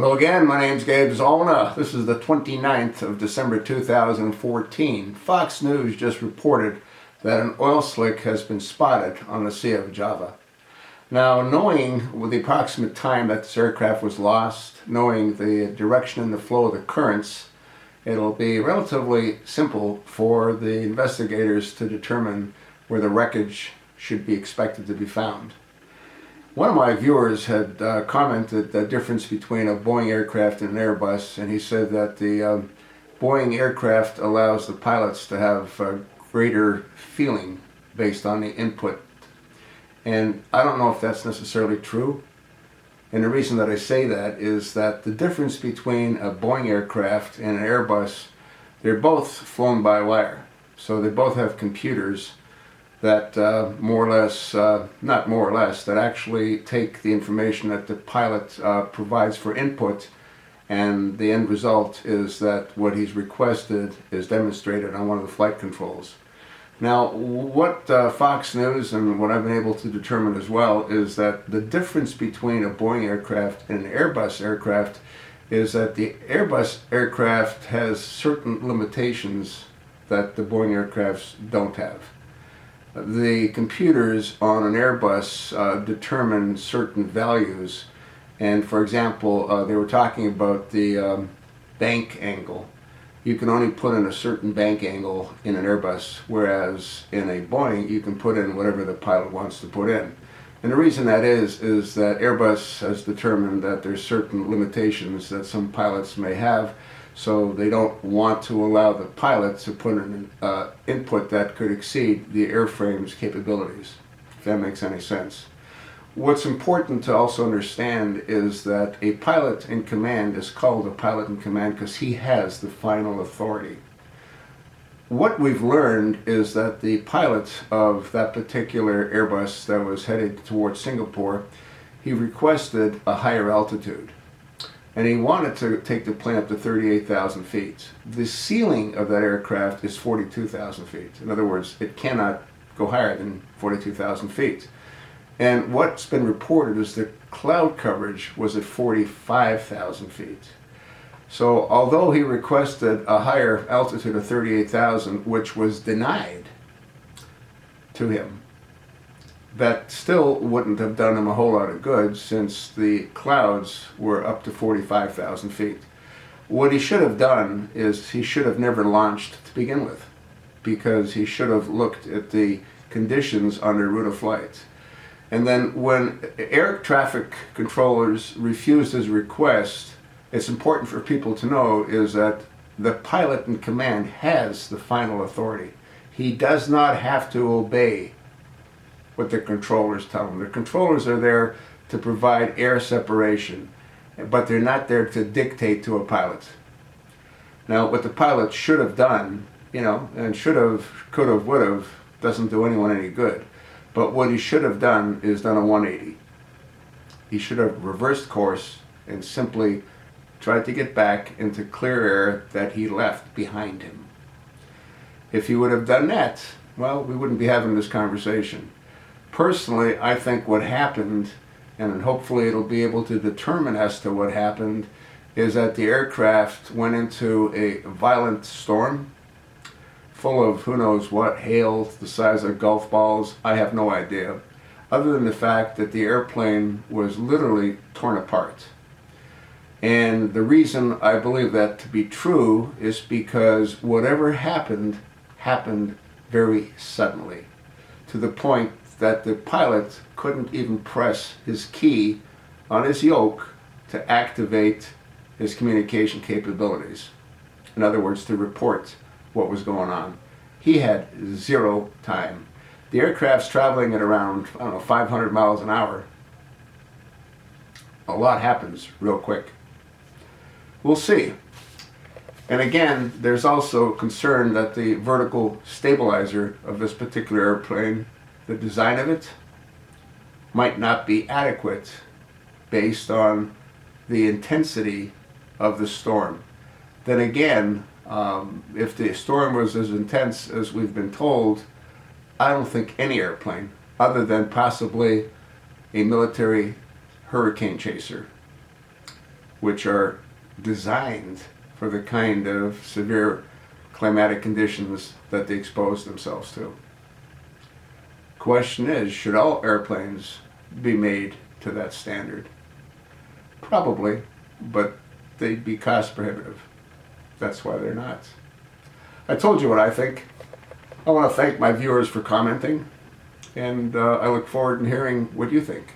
Hello again, my name's Gabe Zollner. This is the 29th of December 2014. Fox News just reported that an oil slick has been spotted on the Sea of Java. Now, knowing with the approximate time that this aircraft was lost, knowing the direction and the flow of the currents, it'll be relatively simple for the investigators to determine where the wreckage should be expected to be found. One of my viewers had commented the difference between a Boeing aircraft and an Airbus, and he said that the Boeing aircraft allows the pilots to have greater feeling based on the input. And I don't know if that's necessarily true. And the reason that I say that is that the difference between a Boeing aircraft and an Airbus, they're both flown by wire. So they both have computers that that actually take the information that the pilot provides for input, and the end result is that what he's requested is demonstrated on one of the flight controls. Now, what Fox News and what I've been able to determine as well is that the difference between a Boeing aircraft and an Airbus aircraft is that the Airbus aircraft has certain limitations that the Boeing aircrafts don't have. The computers on an Airbus determine certain values, and for example, they were talking about the bank angle. You can only put in a certain bank angle in an Airbus, whereas in a Boeing you can put in whatever the pilot wants to put in. And the reason that is that Airbus has determined that there's certain limitations that some pilots may have, so they don't want to allow the pilot to put in input that could exceed the airframe's capabilities, if that makes any sense. What's important to also understand is that a pilot in command is called a pilot in command because he has the final authority. What we've learned is that the pilot of that particular Airbus that was headed towards Singapore, he requested a higher altitude. And he wanted to take the plane up to 38,000 feet. The ceiling of that aircraft is 42,000 feet. In other words, it cannot go higher than 42,000 feet. And what's been reported is the cloud coverage was at 45,000 feet. So although he requested a higher altitude of 38,000, which was denied to him, that still wouldn't have done him a whole lot of good, since the clouds were up to 45,000 feet. What he should have done is he should have never launched to begin with, because he should have looked at the conditions on their route of flight. And then when air traffic controllers refused his request, it's important for people to know is that the pilot in command has the final authority. He does not have to obey what the controllers tell them. The controllers are there to provide air separation, but they're not there to dictate to a pilot. Now, what the pilot should have done, and should have, could have, would have, doesn't do anyone any good. But what he should have done is done a 180. He should have reversed course and simply tried to get back into clear air that he left behind him. If he would have done that, well, we wouldn't be having this conversation. Personally, I think what happened, and hopefully it'll be able to determine as to what happened, is that the aircraft went into a violent storm full of who knows what, hail the size of golf balls. I have no idea, other than the fact that the airplane was literally torn apart. And the reason I believe that to be true is because whatever happened very suddenly, to the point that the pilot couldn't even press his key on his yoke to activate his communication capabilities. In other words, to report what was going on. He had zero time. The aircraft's traveling at around, 500 miles an hour. A lot happens real quick. We'll see. And again, there's also concern that the vertical stabilizer of this particular airplane, the design of it, might not be adequate based on the intensity of the storm. Then again, if the storm was as intense as we've been told, I don't think any airplane, other than possibly a military hurricane chaser, which are designed for the kind of severe climatic conditions that they expose themselves to. Question is, should all airplanes be made to that standard? Probably, but they'd be cost prohibitive. That's why they're not. I told you what I think. I want to thank my viewers for commenting, and I look forward to hearing what you think.